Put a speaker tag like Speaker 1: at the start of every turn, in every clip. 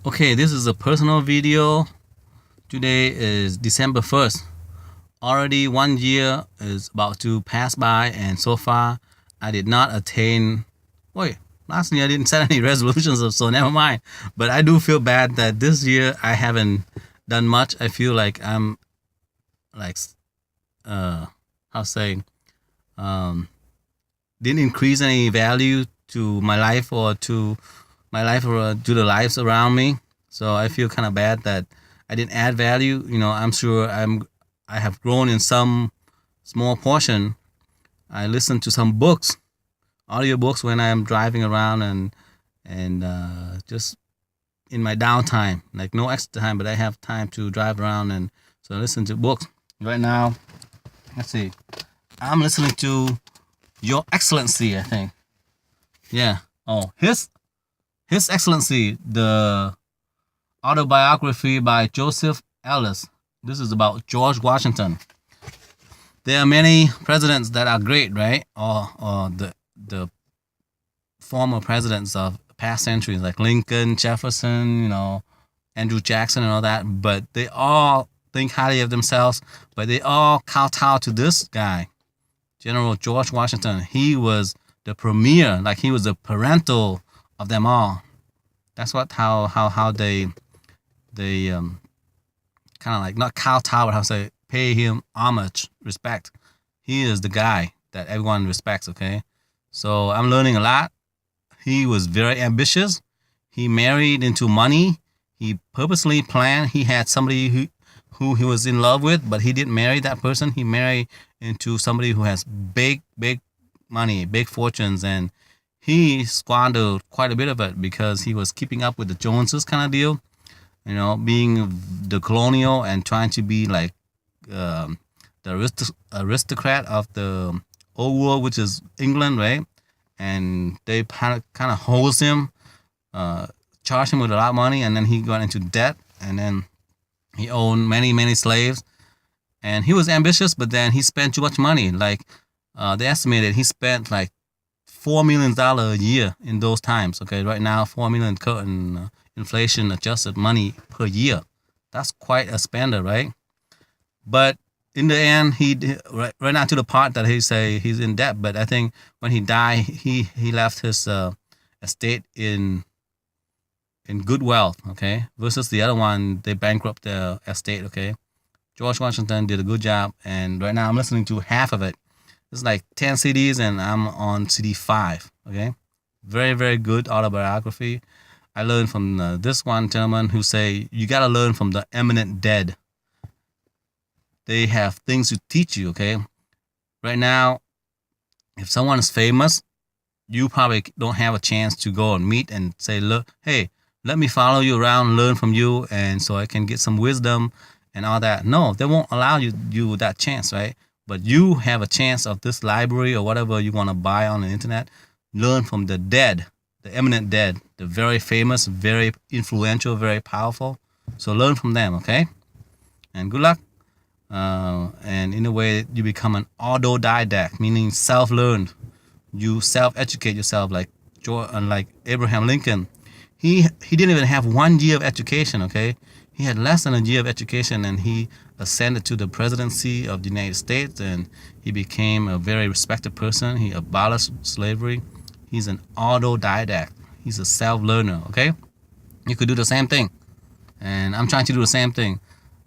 Speaker 1: Okay, this is a personal video. Today is December 1st. Already 1 year is about to pass by, and so far I did not attain. Wait, last year I didn't set any resolutions, so never mind. But I do feel bad that this year I haven't done much. I feel like I'm like, how say, um, didn't increase any value to my life or to my life or to the lives around me. So I feel kind of bad that I didn't add value. I'm sure I have grown in some small portion. I listen to some books, audiobooks when I'm driving around and just in my downtime, like no extra time, but I have time to drive around and so I listen to books. Right now, let's see, I'm listening to Your Excellency, I think. Yeah. Oh, His Excellency, the autobiography by Joseph Ellis. This is about George Washington. There are many presidents that are great, right? Or the former presidents of past centuries, like Lincoln, Jefferson, Andrew Jackson, and all that. But they all think highly of themselves. But they all kowtow to this guy, General George Washington. He was the premier, like he was the parental of them all. That's what how they kind of like not kowtow, but how to say pay him homage, respect. He is the guy that everyone respects. Okay, so I'm learning a lot. He was very ambitious. He married into money. He purposely planned. He had somebody who he was in love with, but he didn't marry that person. He married into somebody who has big money, big fortunes, and he squandered quite a bit of it because he was keeping up with the Joneses kind of deal. Being the colonial and trying to be like the aristocrat of the old world, which is England, right? And they kind of hose him, charged him with a lot of money, and then he got into debt, and then he owned many slaves. And he was ambitious, but then he spent too much money. Like they estimated he spent like $4 million a year in those times. Okay, right now $4 million in inflation adjusted money per year. That's quite a spender, right? But in the end, right now to the part that he say he's in debt. But I think when he died, he left his estate in good wealth. Okay, versus the other one, they bankrupt the estate. Okay, George Washington did a good job, and right now I'm listening to half of it. It's like 10 CDs, and I'm on CD 5. Okay, very good autobiography. I learned from this one gentleman who say you gotta learn from the eminent dead. They have things to teach you. Okay, right now, if someone is famous, you probably don't have a chance to go and meet and say, look, hey, let me follow you around, learn from you, and so I can get some wisdom and all that. No, they won't allow you that chance, right? But you have a chance of this library or whatever you want to buy on the internet. Learn from the dead, the eminent dead, the very famous, very influential, very powerful. So learn from them, okay? And good luck. And in a way, you become an autodidact, meaning self-learned. You self-educate yourself, like Abraham Lincoln. He didn't even have 1 year of education. Okay, he had less than a year of education, and he ascended to the presidency of the United States, and he became a very respected person. He abolished slavery. He's an autodidact. He's a self-learner. Okay, you could do the same thing, and I'm trying to do the same thing.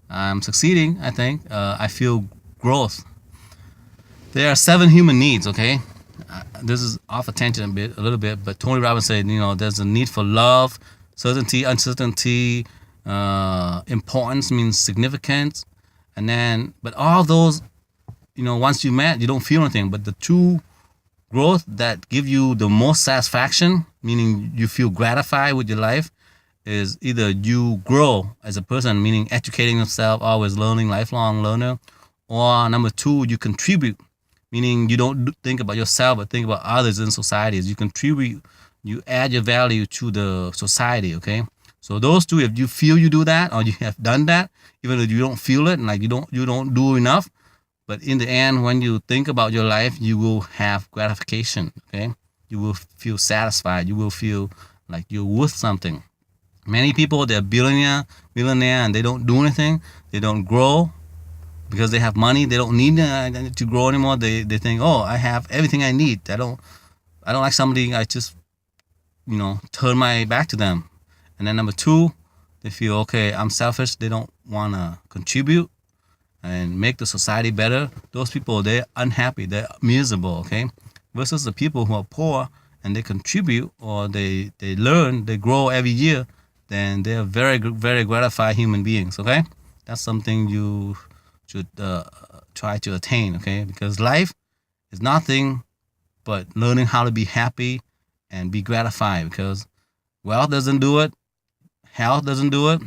Speaker 1: I'm succeeding, I think. I feel growth. There are 7 human needs, okay? This is off attention a little bit, but Tony Robbins said, there's a need for love, certainty, uncertainty, importance means significance, but all those, once you met, you don't feel anything. But the true growth that give you the most satisfaction, meaning you feel gratified with your life, is either you grow as a person, meaning educating yourself, always learning, lifelong learner, or number 2, you contribute, meaning you don't think about yourself, but think about others in societies. You contribute, you add your value to the society, okay? So those 2, if you feel you do that, or you have done that, even though you don't feel it, and like you don't do enough, but in the end, when you think about your life, you will have gratification, okay? You will feel satisfied. You will feel like you're worth something. Many people, they're millionaire, and they don't do anything. They don't grow because they have money. They don't need to grow anymore. They think, oh, I have everything I need. I don't like somebody. I just turn my back to them. And then number two, they feel, okay, I'm selfish. They don't want to contribute and make the society better. Those people, they're unhappy. They're miserable. Okay, versus the people who are poor and they contribute, or they learn, they grow every year, then they're very gratified human beings. Okay, that's something you should try to attain. Okay, because life is nothing but learning how to be happy and be gratified, because wealth doesn't do it, health doesn't do it.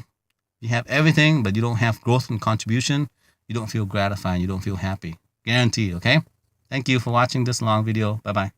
Speaker 1: You have everything, but you don't have growth and contribution. You don't feel gratified. You don't feel happy. Guaranteed. Okay. Thank you for watching this long video. Bye bye.